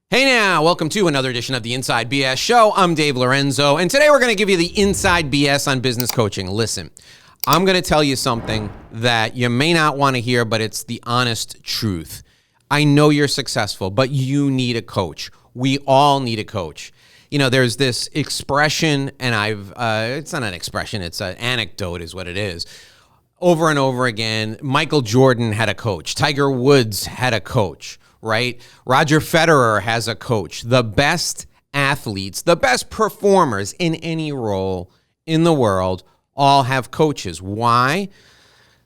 Hey now, welcome to another edition of the Inside BS Show. I'm Dave Lorenzo, and today we're going to give you the Inside BS on business coaching. Listen, I'm going to tell you something that you may not want to hear, but it's the honest truth. I know you're successful, but you need a coach. We all need a coach. You know, there's this expression, and it's not an expression, it's an anecdote is what it is. Over and over again, Michael Jordan had a coach. Tiger Woods had a coach. Right? Roger Federer has a coach. The best athletes, the best performers in any role in the world all have coaches. Why?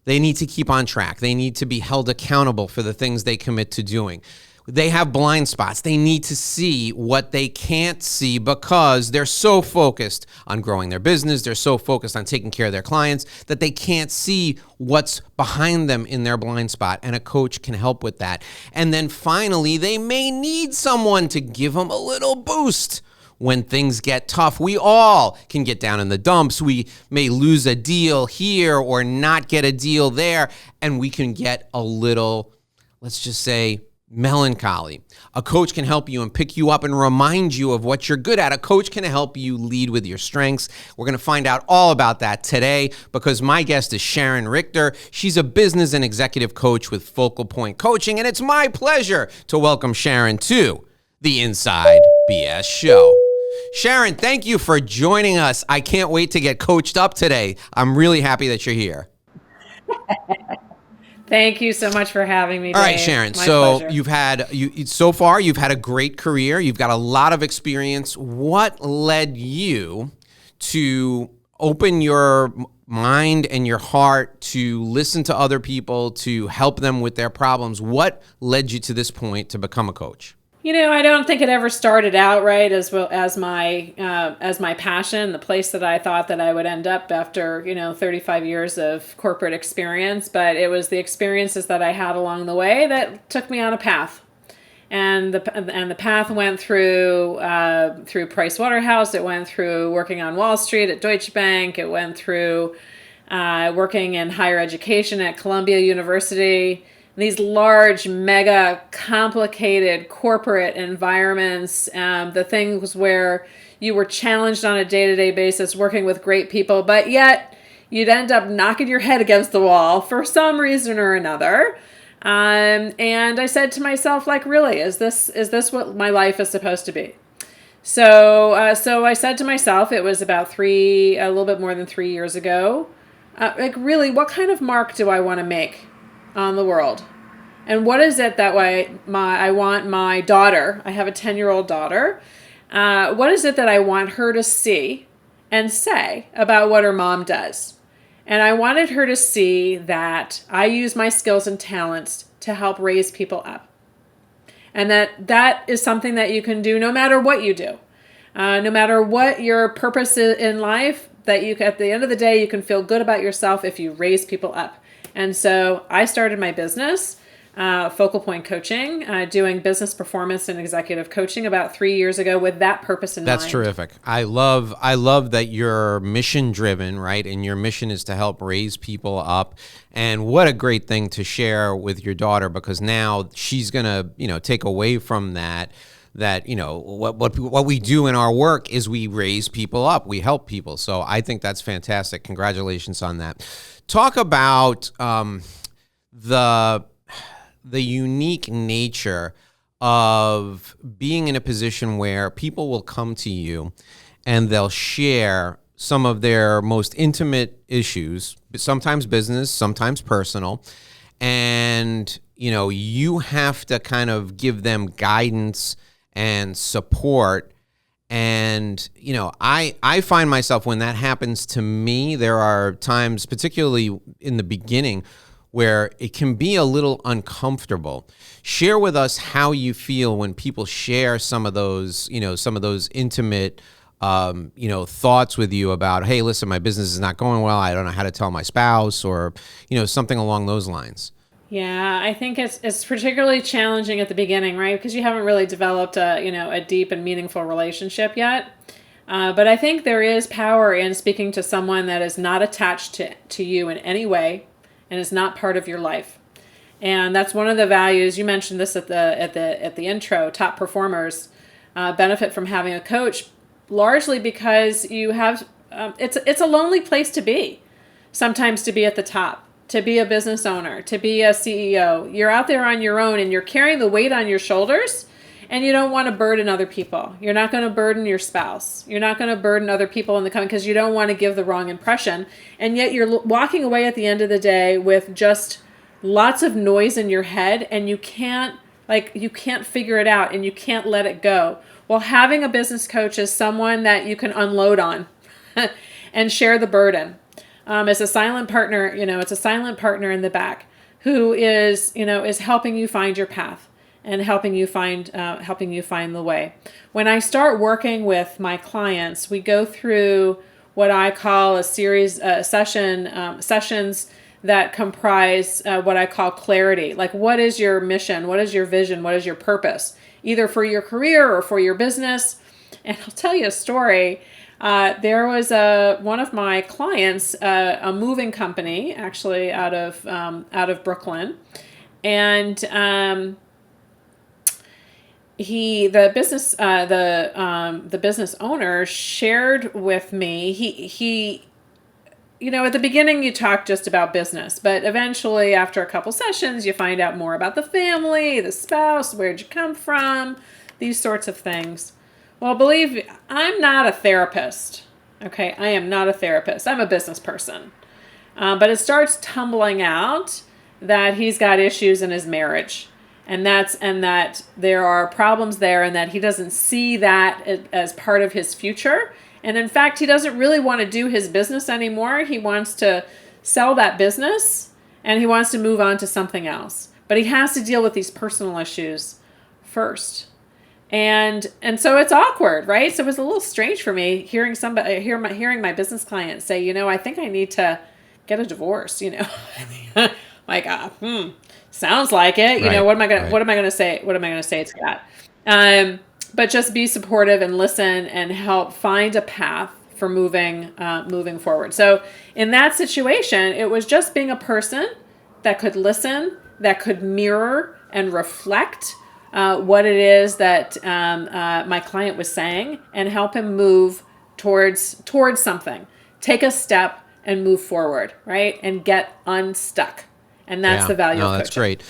They need to keep on track. They need to be held accountable for the things they commit to doing. They have blind spots. They need to see what they can't see because they're so focused on growing their business. They're so focused on taking care of their clients that they can't see what's behind them in their blind spot. And a coach can help with that. And then finally, they may need someone to give them a little boost when things get tough. We all can get down in the dumps. We may lose a deal here or not get a deal there. And we can get a little, let's just say, melancholy. A coach can help you and pick you up and remind you of what you're good at. A coach can help you lead with your strengths. We're going to find out all about that today because my guest is Sharon Richter. She's a business and executive coach with Focal Point Coaching, and it's my pleasure to welcome Sharon to the Inside BS Show. Sharon, thank you for joining us. I can't wait to get coached up today. I'm really happy that you're here. Thank you so much for having me, Dave. All right, Sharon. My So pleasure. so far you've had a great career. You've got a lot of experience. What led you to open your mind and your heart to listen to other people, to help them with their problems? What led you to this point to become a coach? You know, I don't think it ever started out right as well as my passion, the place that I thought that I would end up after 35 years of corporate experience. But it was the experiences that I had along the way that took me on a path, and the path went through Price Waterhouse. It went through working on Wall Street at Deutsche Bank. It went through working in higher education at Columbia University. These large, mega, complicated corporate environments, the things where you were challenged on a day-to-day basis, working with great people, but yet you'd end up knocking your head against the wall for some reason or another. And I said to myself, like, really, is this what my life is supposed to be? So I said to myself, it was about a little bit more than 3 years ago, like, really, what kind of mark do I want to make on the world? And what is it that I want my daughter, I have a 10-year-old daughter, what is it that I want her to see and say about what her mom does? And I wanted her to see that I use my skills and talents to help raise people up. And that is something that you can do no matter what you do. No matter what your purpose is in life, that you at the end of the day, you can feel good about yourself if you raise people up. And so I started my business, Focal Point Coaching, doing business performance and executive coaching about 3 years ago with that purpose in mind. That's terrific. I love that you're mission driven, right? And your mission is to help raise people up. And what a great thing to share with your daughter, because now she's going to, take away from that, what we do in our work is we raise people up, we help people. So I think that's fantastic. Congratulations on that. Talk about the unique nature of being in a position where people will come to you and they'll share some of their most intimate issues, sometimes business, sometimes personal, and you have to kind of give them guidance and support. And, I find myself when that happens to me, there are times, particularly in the beginning, where it can be a little uncomfortable. Share with us how you feel when people share some of those intimate, thoughts with you about, hey, listen, my business is not going well. I don't know how to tell my spouse, or, something along those lines. Yeah, I think it's particularly challenging at the beginning, right? Because you haven't really developed a deep and meaningful relationship yet. But I think there is power in speaking to someone that is not attached to you in any way and is not part of your life. And that's one of the values. You mentioned this at the intro. Top performers benefit from having a coach, largely because you have it's a lonely place to be. Sometimes to be at the top, to be a business owner, to be a CEO. You're out there on your own and you're carrying the weight on your shoulders, and you don't want to burden other people. You're not going to burden your spouse. You're not going to burden other people in the company because you don't want to give the wrong impression. And yet you're walking away at the end of the day with just lots of noise in your head, and you can't figure it out and you can't let it go. Well, having a business coach is someone that you can unload on and share the burden. As a silent partner, it's a silent partner in the back who is helping you find your path and helping you find the way. When I start working with my clients, we go through what I call a series sessions that comprise what I call clarity. Like, what is your mission? What is your vision? What is your purpose? Either for your career or for your business. And I'll tell you a story. There was one of my clients, a moving company, actually out of Brooklyn, and the business owner shared with me. He at the beginning you talk just about business, but eventually after a couple sessions you find out more about the family, the spouse, where'd you come from, these sorts of things. Well, believe me, I'm not a therapist. Okay, I am not a therapist. I'm a business person. But it starts tumbling out that he's got issues in his marriage, and that there are problems there, and that he doesn't see that as part of his future. And in fact, he doesn't really want to do his business anymore. He wants to sell that business and he wants to move on to something else. But he has to deal with these personal issues first. And so it's awkward, right? So it was a little strange for me hearing my business client say, I think I need to get a divorce, like, sounds like it. Right, what am I right. going to say? What am I going to say to that? But just be supportive and listen and help find a path for moving forward. So in that situation, it was just being a person that could listen, that could mirror and reflect what it is that my client was saying, and help him move towards something. Take a step and move forward, right? And get unstuck. And that's the value of coaching. That's great.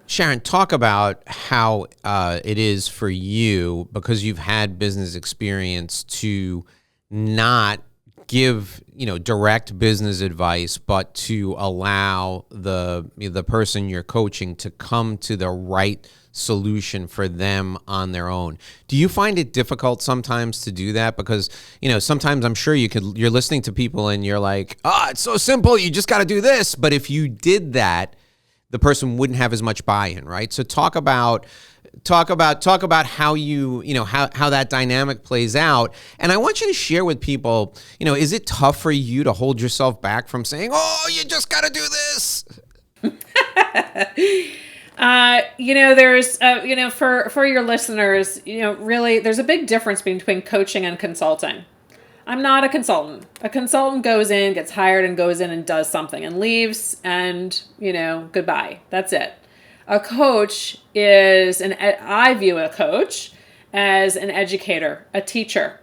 Sharon, talk about how it is for you, because you've had business experience, to not give direct business advice, but to allow the person you're coaching to come to the right solution for them on their own. Do you find it difficult sometimes to do that? Because sometimes I'm sure you're listening to people and you're like, it's so simple, you just got to do this. But if you did that, the person wouldn't have as much buy-in, right? So talk about how how that dynamic plays out. And I want you to share with people, is it tough for you to hold yourself back from saying, "Oh, you just got to do this"? There's for your listeners, really, there's a big difference between coaching and consulting. I'm not a consultant. A consultant goes in, gets hired, and goes in and does something and leaves, and, goodbye. That's it. A coach I view a coach as an educator, a teacher,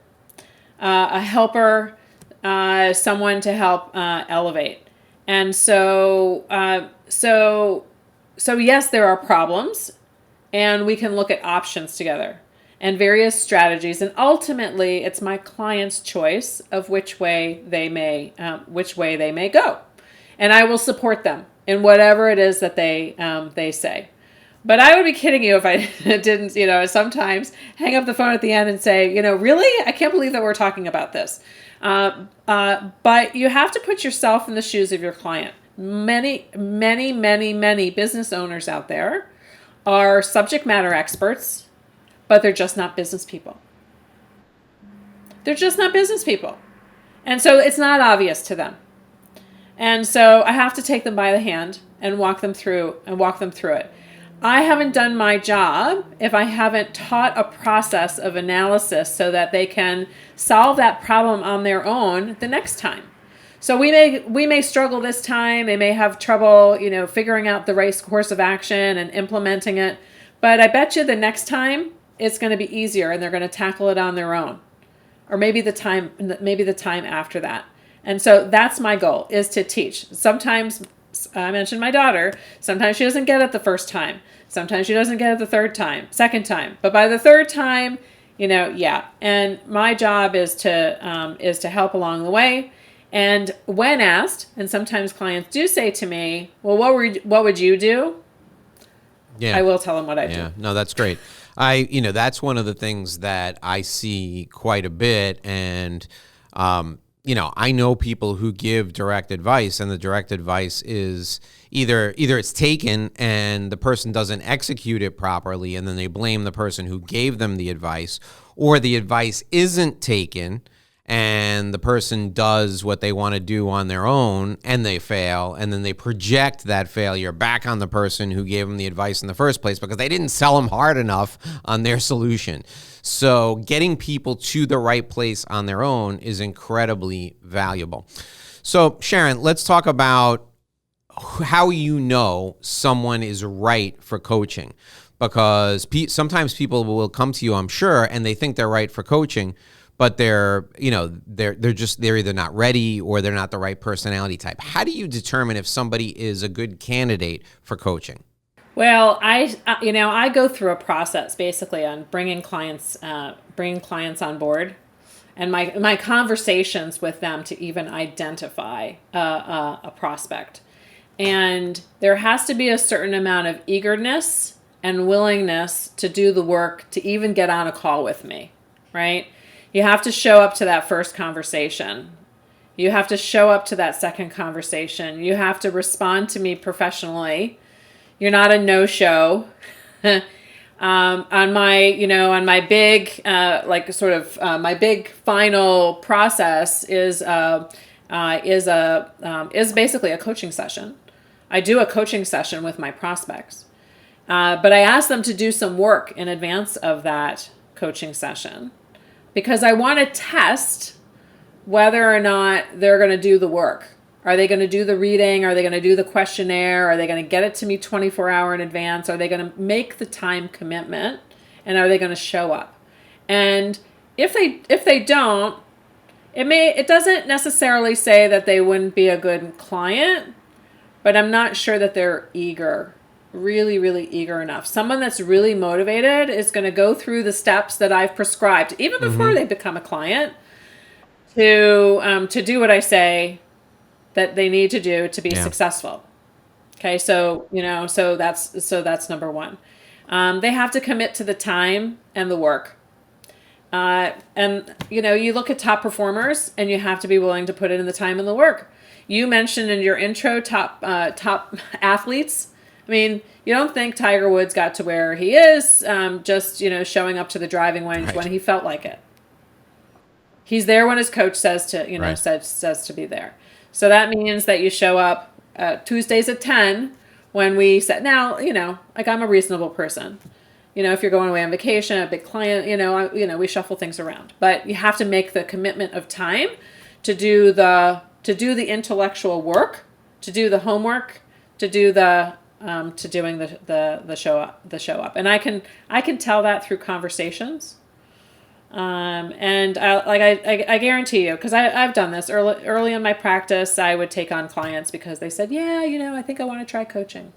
a helper, someone to help elevate. And so yes, there are problems, and we can look at options together and various strategies, and ultimately it's my client's choice of which way they may go, and I will support them in whatever it is that they say. But I would be kidding you if I didn't, sometimes hang up the phone at the end and say, really, I can't believe that we're talking about this. But you have to put yourself in the shoes of your client. Many business owners out there are subject matter experts, but they're just not business people. They're just not business people. And so it's not obvious to them. And so I have to take them by the hand and walk them through it. I haven't done my job if I haven't taught a process of analysis so that they can solve that problem on their own the next time. So we may struggle this time. They may have trouble, figuring out the right course of action and implementing it. But I bet you the next time it's going to be easier and they're going to tackle it on their own. Or maybe the time after that. And so that's my goal, is to teach. Sometimes, I mentioned my daughter, sometimes she doesn't get it the first time. Sometimes she doesn't get it second time. But by the third time, yeah. And my job is to help along the way. And when asked, and sometimes clients do say to me, well, what would you do? Yeah. I will tell them what I do. Yeah, no, that's great. That's one of the things that I see quite a bit. And, I know people who give direct advice, and the direct advice is either it's taken and the person doesn't execute it properly, and then they blame the person who gave them the advice, or the advice isn't taken and the person does what they want to do on their own and they fail, and then they project that failure back on the person who gave them the advice in the first place because they didn't sell them hard enough on their solution. So getting people to the right place on their own is incredibly valuable. So Sharon, let's talk about how someone is right for coaching, because sometimes people will come to you, I'm sure, and they think they're right for coaching, but they're either not ready or they're not the right personality type. How do you determine if somebody is a good candidate for coaching? Well, I go through a process basically on bringing clients on board, and my conversations with them to even identify a prospect. And there has to be a certain amount of eagerness and willingness to do the work to even get on a call with me, right? You have to show up to that first conversation. You have to show up to that second conversation. You have to respond to me professionally. You're not a no-show. On my big, my big final process is basically a coaching session. I do a coaching session with my prospects, but I ask them to do some work in advance of that coaching session, because I want to test whether or not they're going to do the work. Are they going to do the reading? Are they going to do the questionnaire? Are they going to get it to me 24 hours in advance? Are they going to make the time commitment? And are they going to show up? And if they don't, it doesn't necessarily say that they wouldn't be a good client, but I'm not sure that they're eager, really, really eager enough. Someone that's really motivated is going to go through the steps that I've prescribed, even before they become a client, to do what I say that they need to do to be successful. Okay, so that's number one. They have to commit to the time and the work. And you look at top performers, and you have to be willing to put in the time and the work. You mentioned in your intro top athletes. I mean, you don't think Tiger Woods got to where he is just showing up to the driving range when he felt like it. He's there when his coach says to says to be there. So that means that you show up Tuesdays at 10 when we set. Now, I'm a reasonable person. If you're going away on vacation, a big client, we shuffle things around. But you have to make the commitment of time to do the intellectual work, to do the homework, to do to doing the show up. And I can tell that through conversations. And I guarantee you, because I've done this early in my practice. I would take on clients because they said, I think I want to try coaching.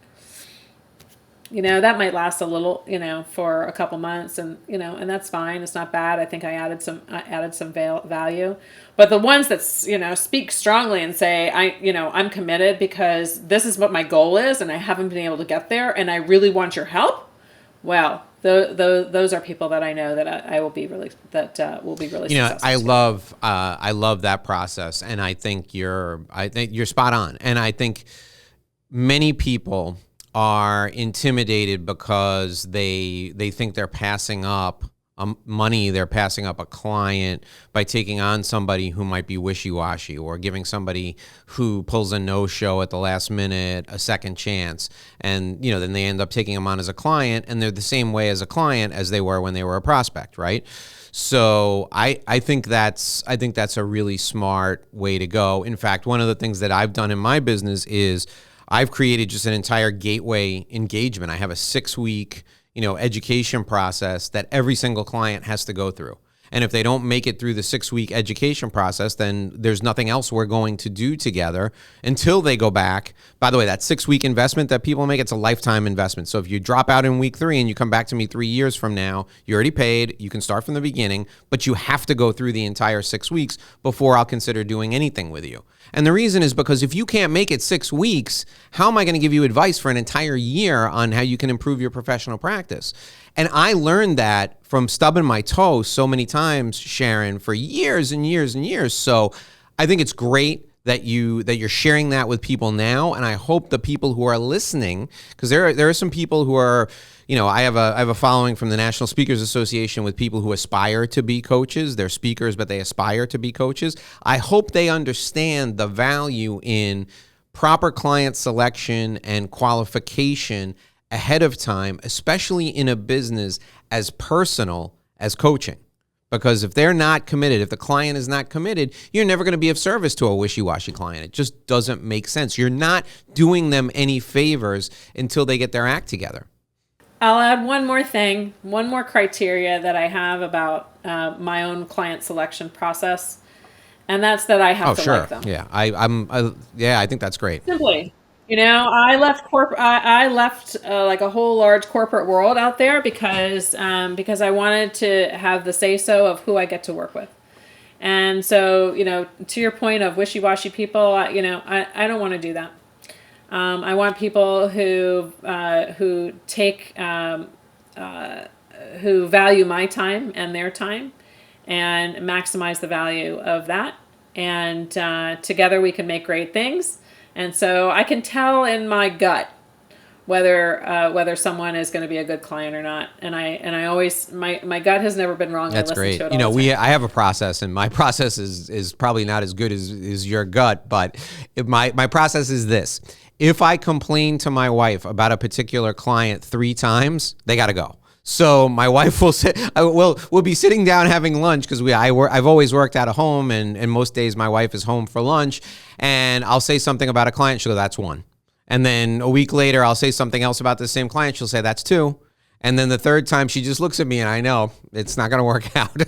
That might last a little, for a couple months, and that's fine. It's not bad. I think I added some value. But the ones that, speak strongly and say, I'm committed because this is what my goal is, and I haven't been able to get there, and I really want your help. Well, those are people that I know that will be really successful. I love that process, and I think you're spot on. And I think many people are intimidated because they think they're passing up money they're passing up a client by taking on somebody who might be wishy-washy, or giving somebody who pulls a no-show at the last minute a second chance. And, then they end up taking them on as a client, and they're the same way as a client as they were when they were a prospect, right? So I think that's a really smart way to go. In fact, one of the things that I've done in my business is I've created just an entire gateway engagement. I have a 6-week education process that every single client has to go through. And if they don't make it through the 6-week education process, then there's nothing else we're going to do together until they go back. By the way, that 6-week investment that people make, it's a lifetime investment. So if you drop out in week 3 and you come back to me 3 years from now, you already paid, you can start from the beginning, but you have to go through the entire 6 weeks before I'll consider doing anything with you. And the reason is because if you can't make it 6 weeks, how am I going to give you advice for an entire year on how you can improve your professional practice? And I learned that from stubbing my toe so many times, Sharon, for years and years and years. So I think it's great that you're sharing that with people now, and I hope the people who are listening, because there are some people who are, I have a following from the National Speakers Association with people who aspire to be coaches. They're speakers, but they aspire to be coaches. I hope they understand the value in proper client selection and qualification ahead of time, especially in a business as personal as coaching. Because if they're not committed, if the client is not committed, you're never going to be of service to a wishy-washy client. It just doesn't make sense. You're not doing them any favors until they get their act together. I'll add one more thing, one more criteria that I have about my own client selection process, and that's that I have to like them. Yeah, I think that's great. Simply. I left like a whole large corporate world out there because I wanted to have the say-so of who I get to work with. And so, to your point of wishy-washy people, I don't want to do that. I want people who take, who value my time and their time and maximize the value of that. And together we can make great things. And so I can tell in my gut whether someone is going to be a good client or not. And I always, my gut has never been wrong. That's great. I have a process, and my process is probably not as good as your gut, but my process is this. If I complain to my wife about a particular client 3 times, they got to go. So my wife we'll be sitting down having lunch, because I've always worked out of home, and most days my wife is home for lunch, and I'll say something about a client. She'll go, "That's 1." And then a week later, I'll say something else about the same client. She'll say, "That's 2." And then the third time, she just looks at me, and I know it's not going to work out.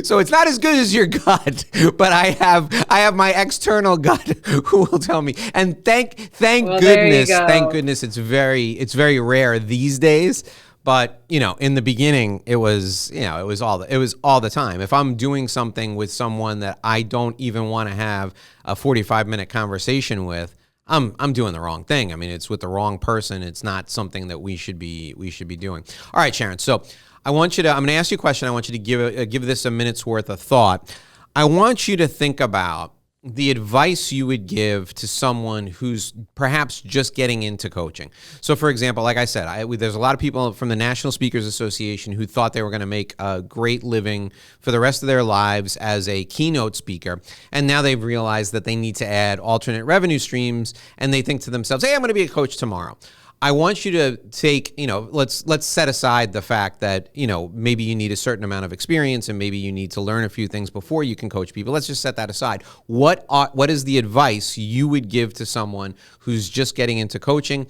So it's not as good as your gut, but I have my external gut who will tell me. And thank goodness, it's very rare these days. But in the beginning, it was all the time. If I'm doing something with someone that I don't even want to have a 45-minute conversation with, I'm doing the wrong thing. I mean, it's with the wrong person. It's not something that we should be doing. All right, Sharon. So I'm going to ask you a question. I want you to give this a minute's worth of thought. I want you to think about the advice you would give to someone who's perhaps just getting into coaching. So, for example, like I said, there's a lot of people from the National Speakers Association who thought they were going to make a great living for the rest of their lives as a keynote speaker, and now they've realized that they need to add alternate revenue streams, and they think to themselves, "Hey, I'm going to be a coach tomorrow." I want you to take, let's set aside the fact that, maybe you need a certain amount of experience and maybe you need to learn a few things before you can coach people. Let's just set that aside. What is the advice you would give to someone who's just getting into coaching?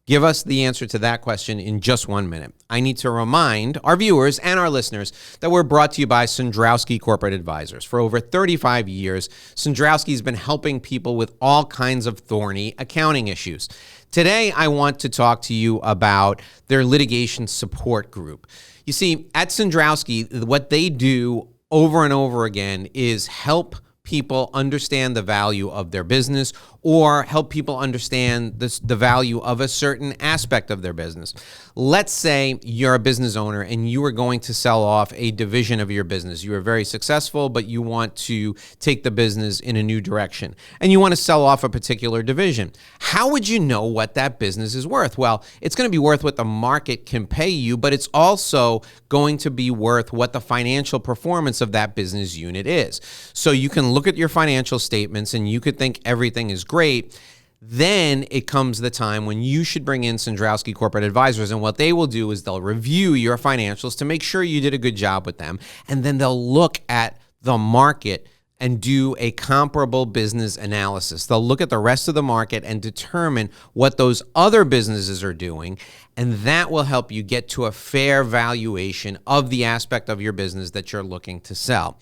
Give us the answer to that question in just 1 minute. I need to remind our viewers and our listeners that we're brought to you by Sandrowski Corporate Advisors. For over 35 years, Sandrowski's been helping people with all kinds of thorny accounting issues. Today, I want to talk to you about their litigation support group. You see, at Sandrowski, what they do over and over again is help people understand the value of their business or help people understand the value of a certain aspect of their business. Let's say you're a business owner and you are going to sell off a division of your business. You are very successful, but you want to take the business in a new direction and you want to sell off a particular division. How would you know what that business is worth? Well, it's going to be worth what the market can pay you, but it's also going to be worth what the financial performance of that business unit is. So you can look at your financial statements and you could think everything is great. Then it comes the time when you should bring in Sandrowski Corporate Advisors, and what they will do is they'll review your financials to make sure you did a good job with them, and then they'll look at the market and do a comparable business analysis. They'll look at the rest of the market and determine what those other businesses are doing, and that will help you get to a fair valuation of the aspect of your business that you're looking to sell.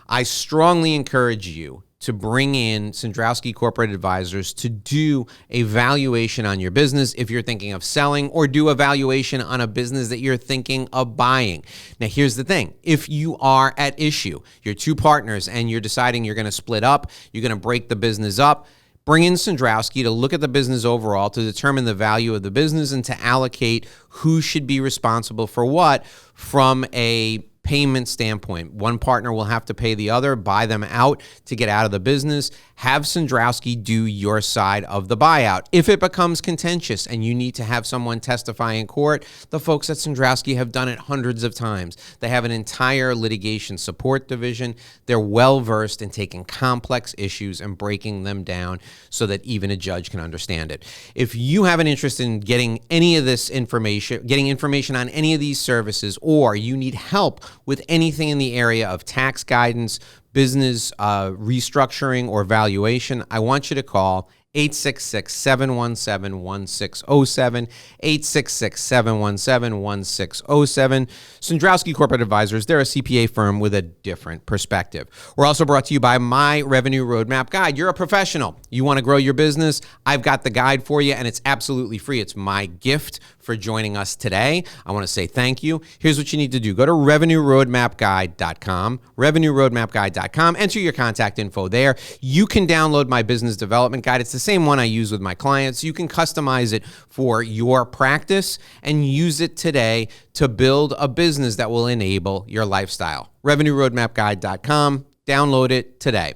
I strongly encourage you to bring in Sandrowski Corporate Advisors to do a valuation on your business if you're thinking of selling, or do a valuation on a business that you're thinking of buying. Now, here's the thing. If you are at issue, you're two partners and you're deciding you're going to split up, you're going to break the business up, bring in Sandrowski to look at the business overall, to determine the value of the business and to allocate who should be responsible for what from a payment standpoint. One partner will have to pay the other, buy them out to get out of the business. Have Sandrowski do your side of the buyout. If it becomes contentious and you need to have someone testify in court, the folks at Sandrowski have done it hundreds of times. They have an entire litigation support division. They're well-versed in taking complex issues and breaking them down so that even a judge can understand it. If you have an interest in getting any of this information, getting information on any of these services, or you need help with anything in the area of tax guidance, business restructuring, or valuation, I want you to call 866-717-1607, 866-717-1607. Sandrowski Corporate Advisors, they're a CPA firm with a different perspective. We're also brought to you by My Revenue Roadmap Guide. You're a professional. You want to grow your business? I've got the guide for you, and it's absolutely free. It's my gift for joining us today. I want to say thank you. Here's what you need to do. Go to revenueroadmapguide.com, revenueroadmapguide.com. Enter your contact info there. You can download my business development guide. It's the same one I use with my clients. You can customize it for your practice and use it today to build a business that will enable your lifestyle. revenueroadmapguide.com. Download it today.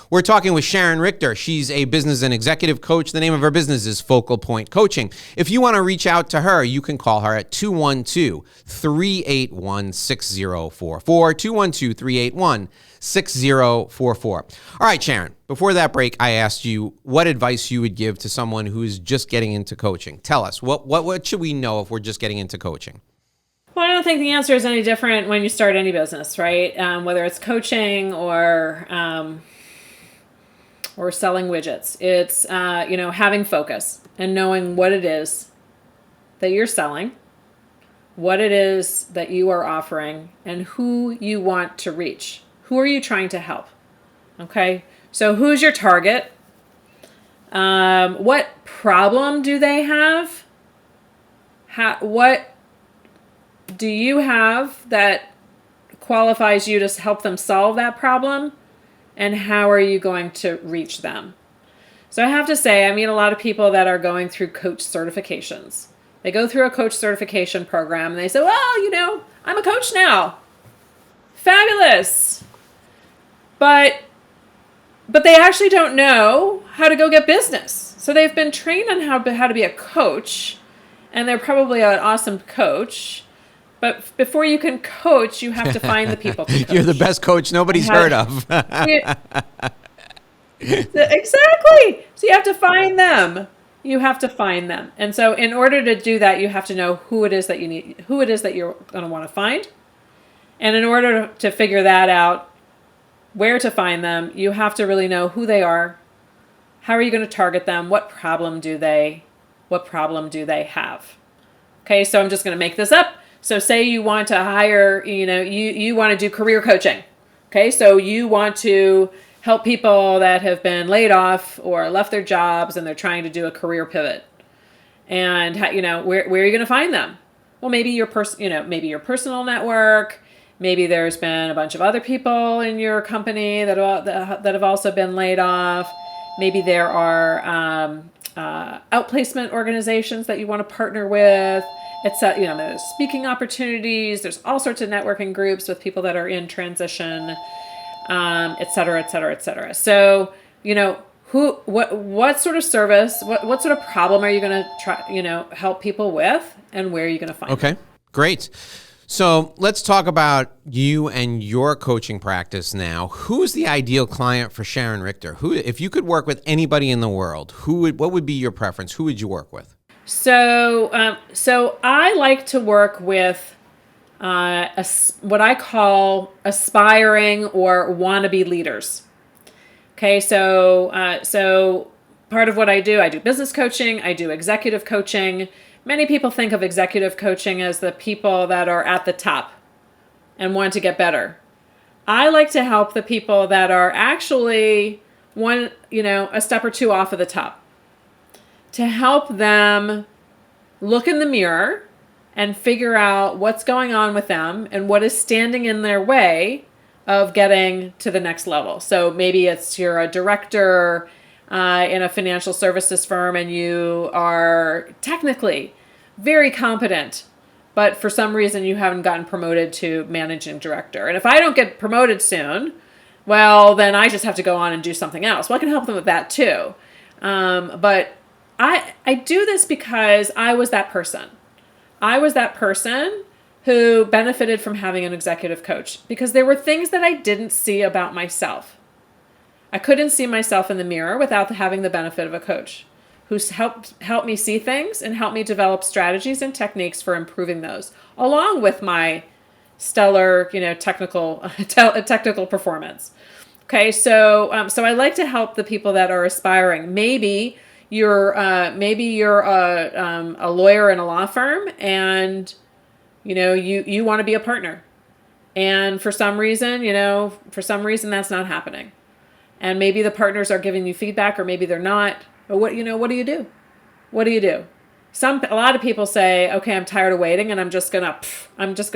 We're talking with Sharon Richter. She's a business and executive coach. The name of her business is Focal Point Coaching. If you want to reach out to her, you can call her at 212-381-6044, 212-381-6044. All right, Sharon, before that break, I asked you what advice you would give to someone who's just getting into coaching. Tell us, what should we know if we're just getting into coaching? Well, I don't think the answer is any different when you start any business, right? Whether it's coaching or selling widgets. It's, having focus and knowing what it is that you're selling, what it is that you are offering, and who you want to reach. Who are you trying to help? Okay, so who's your target? What problem do they have? What do you have that qualifies you to help them solve that problem? And how are you going to reach them? So I have to say, I meet a lot of people that are going through coach certifications. They go through a coach certification program and they say, well, I'm a coach now. Fabulous. But they actually don't know how to go get business. So they've been trained on how to be a coach, and they're probably an awesome coach. But before you can coach, you have to find the people to coach. You're the best coach nobody's heard of. Exactly. So you have to find them. And so in order to do that, you have to know who it is that you need, who it is that you're going to want to find. And in order to figure that out, where to find them, you have to really know who they are. How are you going to target them? What problem do they have? Okay, so I'm just going to make this up. So say you want to hire, you want to do career coaching. Okay, so you want to help people that have been laid off or left their jobs and they're trying to do a career pivot. And where are you going to find them? Well, maybe your personal network, Maybe there's been a bunch of other people in your company that have also been laid off. Maybe there are outplacement organizations that you want to partner with. It's there's speaking opportunities. There's all sorts of networking groups with people that are in transition, et cetera, et cetera, et cetera. So, what sort of service, what sort of problem are you going to try, help people with, and where are you going to find them? Okay, great. So let's talk about you and your coaching practice now. Who's the ideal client for Sharon Richter? Who, if you could work with anybody in the world, what would be your preference? Who would you work with? So I like to work with what I call aspiring or wannabe leaders. Okay, so part of what I do business coaching, I do executive coaching. Many people think of executive coaching as the people that are at the top and want to get better. I like to help the people that are actually a step or two off of the top, to help them look in the mirror and figure out what's going on with them and what is standing in their way of getting to the next level. So maybe you're a director in a financial services firm and you are technically very competent, but for some reason you haven't gotten promoted to managing director. And if I don't get promoted soon, well, then I just have to go on and do something else. Well, I can help them with that too. But I do this because I was that person. I was that person who benefited from having an executive coach because there were things that I didn't see about myself. I couldn't see myself in the mirror without having the benefit of a coach who's helped me see things and help me develop strategies and techniques for improving those, along with my stellar, technical performance. Okay, so I like to help the people that are aspiring. Maybe you're a lawyer in a law firm, and you want to be a partner, and for some reason that's not happening, and maybe the partners are giving you feedback, or maybe they're not. But what do you do? What do you do? A lot of people say, okay, I'm tired of waiting, and I'm just gonna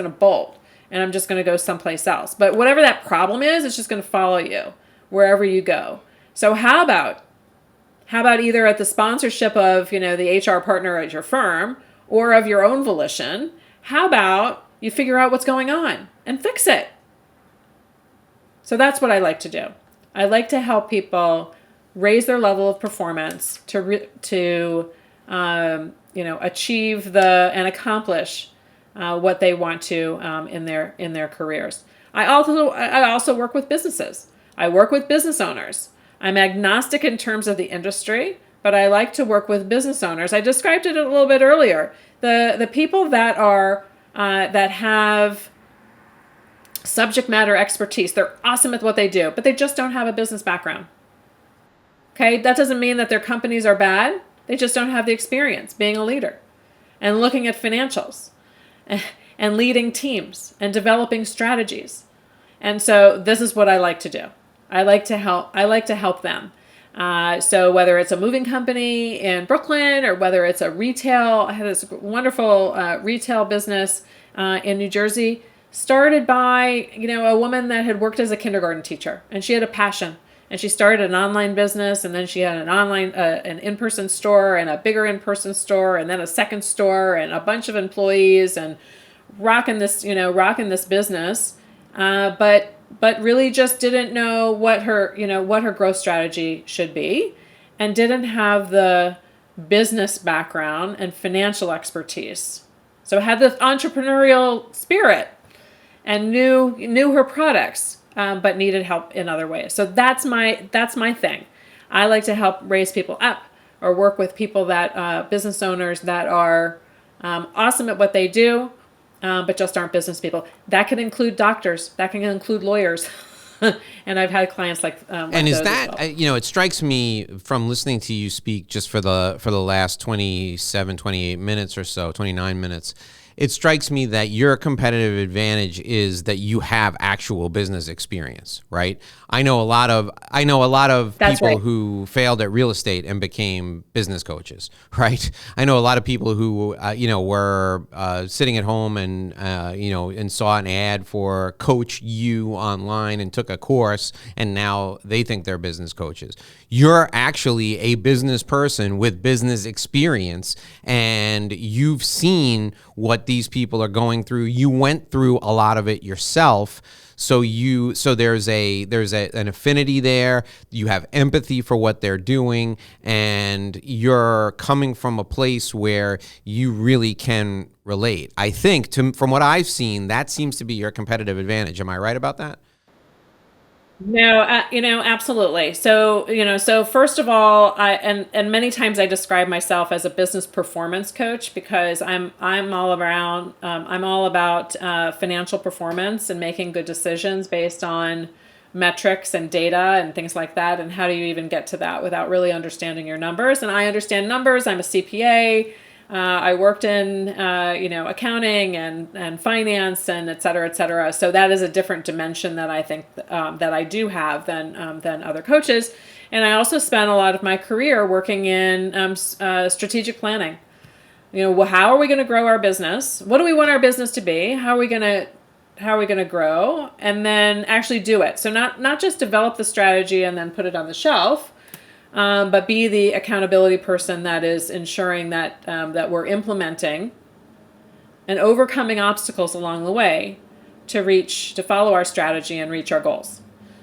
bolt, and I'm just gonna go someplace else. But whatever that problem is, it's just gonna follow you wherever you go. So how about either at the sponsorship of the HR partner at your firm or of your own volition? How about you figure out what's going on and fix it? So that's what I like to do. I like to help people raise their level of performance to achieve and accomplish what they want to in their careers. I also work with businesses. I work with business owners. I'm agnostic in terms of the industry, but I like to work with business owners. I described it a little bit earlier. The people that have subject matter expertise, they're awesome at what they do, but they just don't have a business background. Okay, that doesn't mean that their companies are bad. They just don't have the experience being a leader and looking at financials and leading teams and developing strategies. And so this is what I like to do. I like to help them. So whether it's a moving company in Brooklyn or whether it's I had this wonderful retail business in New Jersey, started by a woman that had worked as a kindergarten teacher, and she had a passion. And she started an online business, and then she had an in-person store and a bigger in-person store, and then a second store and a bunch of employees, and rocking this business. But really just didn't know what her growth strategy should be, and didn't have the business background and financial expertise. So had the entrepreneurial spirit and knew her products. But needed help in other ways. So that's my thing. I like to help raise people up, or work with people that business owners that are awesome at what they do, but just aren't business people. That can include doctors. That can include lawyers. And I've had clients like and is those that as well. It strikes me from listening to you speak just for the last 27, 28 minutes or so, 29 minutes. it strikes me that your competitive advantage is that you have actual business experience, right? I know a lot of That's people right. who failed at real estate and became business coaches, right? I know a lot of people who were sitting at home and and saw an ad for Coach U online and took a course, and now they think they're business coaches. You're actually a business person with business experience, and you've seen what these people are going through. You went through a lot of it yourself. So there's an affinity there. You have empathy for what they're doing, and you're coming from a place where you really can relate. I think from what I've seen, that seems to be your competitive advantage. Am I right about that? No, absolutely. So first of all, and many times I describe myself as a business performance coach because I'm all around, I'm all about financial performance and making good decisions based on metrics and data and things like that. And how do you even get to that without really understanding your numbers? And I understand numbers. I'm a CPA. I worked in, accounting and finance and et cetera, et cetera. So that is a different dimension that I think that I do have than other coaches. And I also spent a lot of my career working in strategic planning. Well, how are we going to grow our business? What do we want our business to be? How are we going to grow? And then actually do it. So not just develop the strategy and then put it on the shelf. But be the accountability person that is ensuring that that we're implementing and overcoming obstacles along the way to follow our strategy and reach our goals.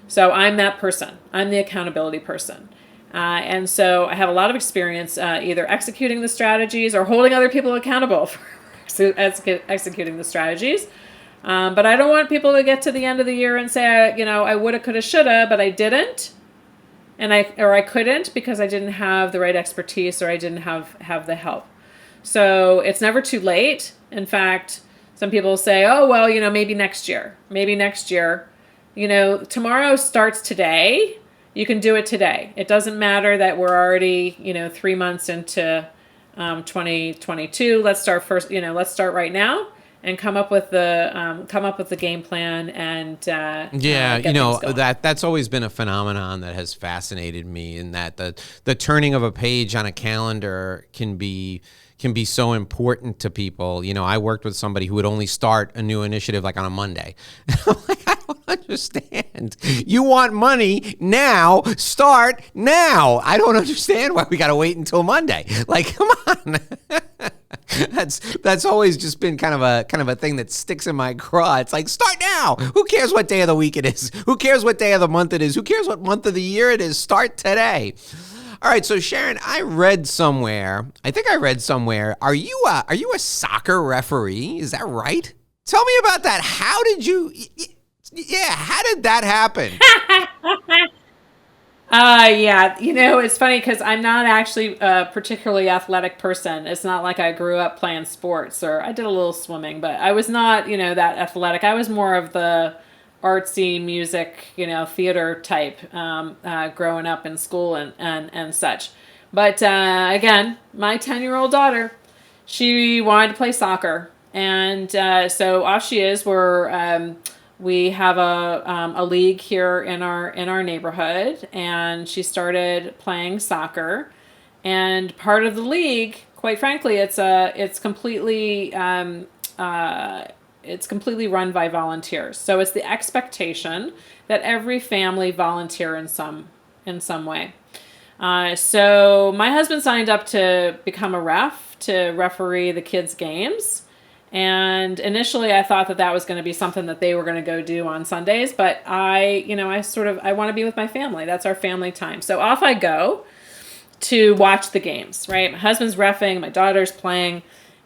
So I'm that person. I'm the accountability person. And so I have a lot of experience either executing the strategies or holding other people accountable for executing the strategies. But I don't want people to get to the end of the year and say, I woulda, coulda, shoulda, but I didn't. And I couldn't because I didn't have the right expertise or I didn't have the help. So it's never too late. In fact, some people say, oh, well, maybe next year. Tomorrow starts today. You can do it today. It doesn't matter that we're already, 3 months into 2022. Let's start right now. And come up with the game plan and get things going. That's always been a phenomenon that has fascinated me, in that the turning of a page on a calendar can be so important to people. I worked with somebody who would only start a new initiative like on a Monday. I'm like, I don't understand. You want money now, start now. I don't understand why we got to wait until Monday. Like, come on. That's always just been kind of a thing that sticks in my craw. It's like, start now. Who cares what day of the week it is? Who cares what day of the month it is? Who cares what month of the year it is? Start today. All right, so Sharon, I think I read somewhere, are you a soccer referee? Is that right? Tell me about that. How did that happen? Yeah, it's funny because I'm not actually a particularly athletic person. It's not like I grew up playing sports, or I did a little swimming, but I was not, that athletic. I was more of the artsy music, theater type, growing up in school and such. But again, my 10-year-old daughter, she wanted to play soccer. And so off she is. We have a league here in our neighborhood, and she started playing soccer. And part of the league, quite frankly, it's completely run by volunteers. So it's the expectation that every family volunteer in some way. So my husband signed up to become a ref, to referee the kids' games. And initially I thought that was going to be something that they were going to go do on Sundays, but I want to be with my family. That's our family time. So off I go to watch the games, right? My husband's reffing, my daughter's playing.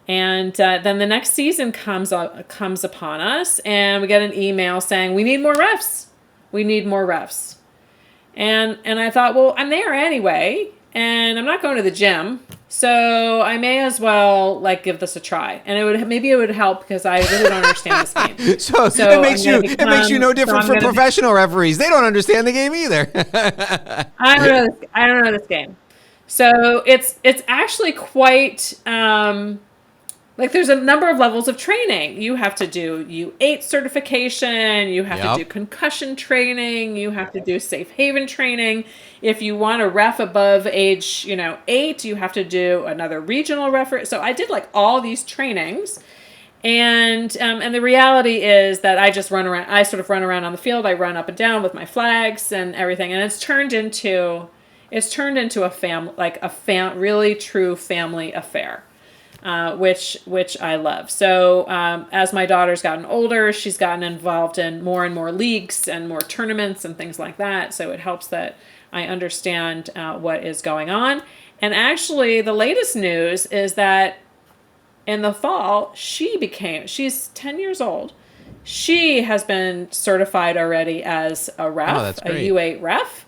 And then the next season comes upon us, and we get an email saying, we need more refs. And I thought, well, I'm there anyway, and I'm not going to the gym, so I may as well give this a try. And it would help because I really don't understand this game. so it makes you no different from professional referees. They don't understand the game either. I don't know this game. So it's actually quite Like there's a number of levels of training. You have to do U8 certification. You have to do concussion training. You have to do safe haven training. If you want to ref above age, 8, you have to do another regional referee. So I did like all these trainings. And the reality is that I just run around. I sort of run around on the field. I run up and down with my flags and everything. And it's turned into a really true family affair. Which I love. So as my daughter's gotten older, she's gotten involved in more and more leagues and more tournaments and things like that. So it helps that I understand what is going on. And actually, the latest news is that in the fall, she's 10 years old. She has been certified already as a ref, Oh, that's great. a U8 ref.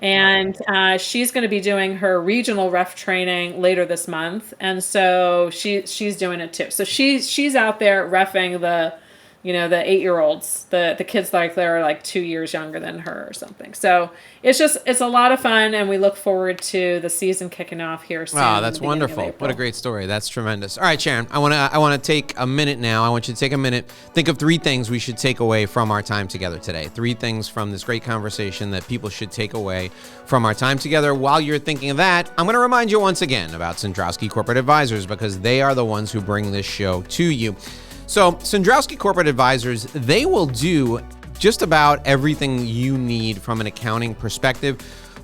And she's going to be doing her regional ref training later this month, and so she's doing it too. So she's out there reffing the 8-year-olds, the kids like they're like 2 years younger than her or something. So it's a lot of fun, and we look forward to the season kicking off here soon. Oh, that's wonderful. What a great story. That's tremendous. All right, Sharon, I want to take a minute now. I want you to take a minute. Think of 3 things we should take away from our time together today. 3 things from this great conversation that people should take away from our time together. While you're thinking of that, I'm going to remind you once again about Sandrowski Corporate Advisors, because they are the ones who bring this show to you. So Sandrowski Corporate Advisors, they will do just about everything you need from an accounting perspective,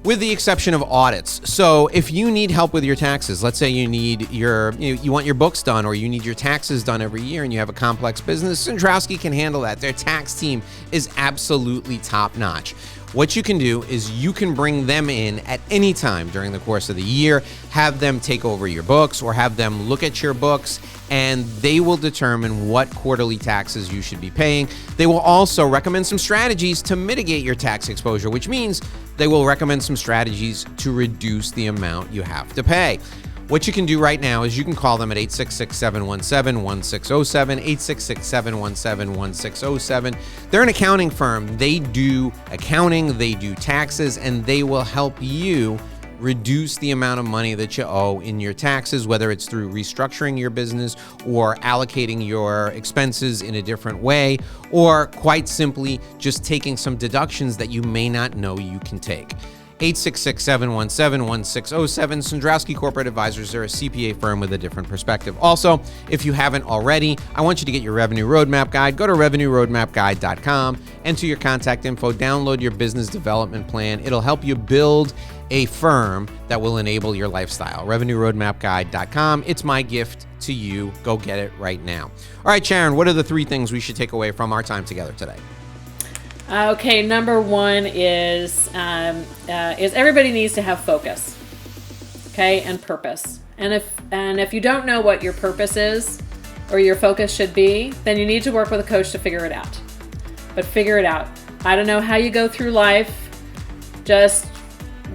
with the exception of audits. So if you need help with your taxes, let's say you need you want your books done, or you need your taxes done every year and you have a complex business, Sandrowski can handle that. Their tax team is absolutely top notch. What you can do is you can bring them in at any time during the course of the year, have them take over your books or have them look at your books, and they will determine what quarterly taxes you should be paying. They will also recommend some strategies to mitigate your tax exposure, which means they will recommend some strategies to reduce the amount you have to pay. What you can do right now is you can call them at 866-717-1607, 866-717-1607. They're an accounting firm. They do accounting, they do taxes, and they will help you reduce the amount of money that you owe in your taxes, whether it's through restructuring your business or allocating your expenses in a different way, or quite simply just taking some deductions that you may not know you can take. 866-717-1607. Sandrowski Corporate Advisors are a CPA firm with a different perspective. Also, if you haven't already, I want you to get your Revenue Roadmap Guide. Go to RevenueRoadmapGuide.com, enter your contact info, download your business development plan. It'll help you build a firm that will enable your lifestyle. RevenueRoadmapGuide.com. It's my gift to you. Go get it right now. All right, Sharon, what are the 3 things we should take away from our time together today? Okay, number 1 is everybody needs to have focus, okay, and purpose. And if you don't know what your purpose is or your focus should be, then you need to work with a coach to figure it out. But figure it out. I don't know how you go through life just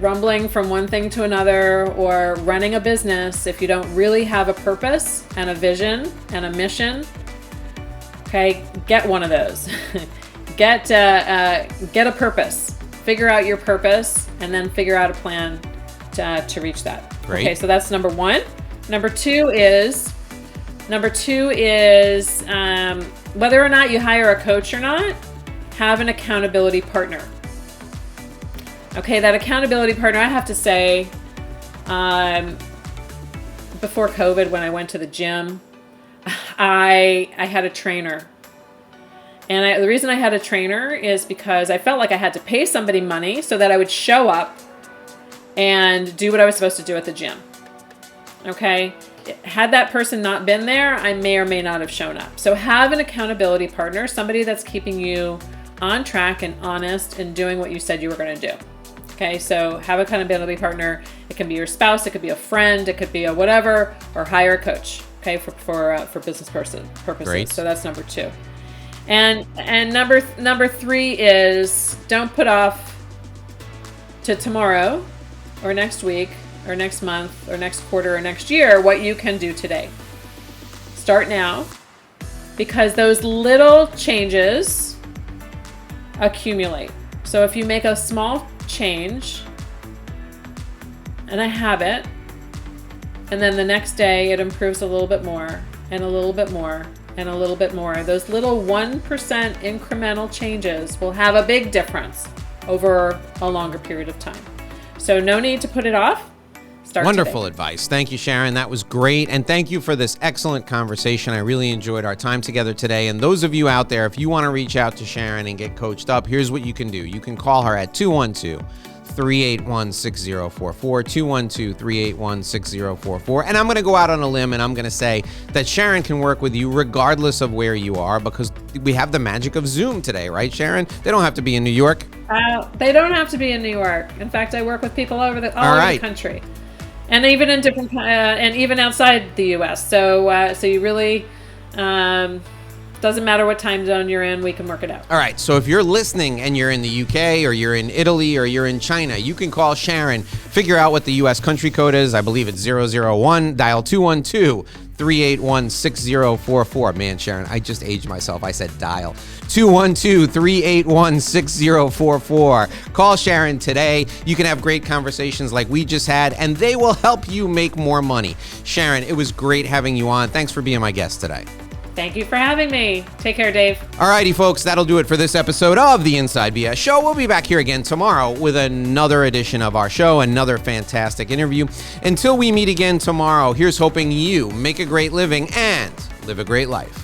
rumbling from one thing to another or running a business if you don't really have a purpose and a vision and a mission. Okay, get one of those. Get a purpose. Figure out your purpose, and then figure out a plan to reach that. Great. Okay, so that's number 1. Number 2 is whether or not you hire a coach or not, have an accountability partner. Okay, that accountability partner, I have to say, before COVID, when I went to the gym, I had a trainer. And the reason I had a trainer is because I felt like I had to pay somebody money so that I would show up and do what I was supposed to do at the gym. Okay? Had that person not been there, I may or may not have shown up. So have an accountability partner, somebody that's keeping you on track and honest and doing what you said you were going to do. Okay? So have an accountability partner. It can be your spouse, it could be a friend, it could be a whatever, or hire a coach. Okay? For business purposes. Great. So that's number 2. And number 3 is don't put off to tomorrow or next week or next month or next quarter or next year what you can do today. Start now, because those little changes accumulate. So if you make a small change and a habit, and then the next day it improves a little bit more, and a little bit more and a little bit more. Those little 1% incremental changes will have a big difference over a longer period of time. So no need to put it off. Start Wonderful today. advice. Thank you, Sharon. That was great. And thank you for this excellent conversation. I really enjoyed our time together today. And those of you out there, if you want to reach out to Sharon and get coached up, here's what you can do. You can call her at 212-381-6044, 212-381-6044. And I'm going to go out on a limb and I'm going to say that Sharon can work with you regardless of where you are, because we have the magic of Zoom today, right, Sharon? They don't have to be in New York. They don't have to be in New York. In fact, I work with people all over the country. And even in different, and even outside the U.S. So you really, doesn't matter what time zone you're in, we can work it out. All right. So if you're listening and you're in the UK or you're in Italy or you're in China, you can call Sharon, figure out what the U.S. country code is. I believe it's 001, dial 212-381-6044. Man, Sharon, I just aged myself. I said dial. 212-381-6044. Call Sharon today. You can have great conversations like we just had, and they will help you make more money. Sharon, it was great having you on. Thanks for being my guest today. Thank you for having me. Take care, Dave. All righty, folks. That'll do it for this episode of the Inside BS Show. We'll be back here again tomorrow with another edition of our show, another fantastic interview. Until we meet again tomorrow, here's hoping you make a great living and live a great life.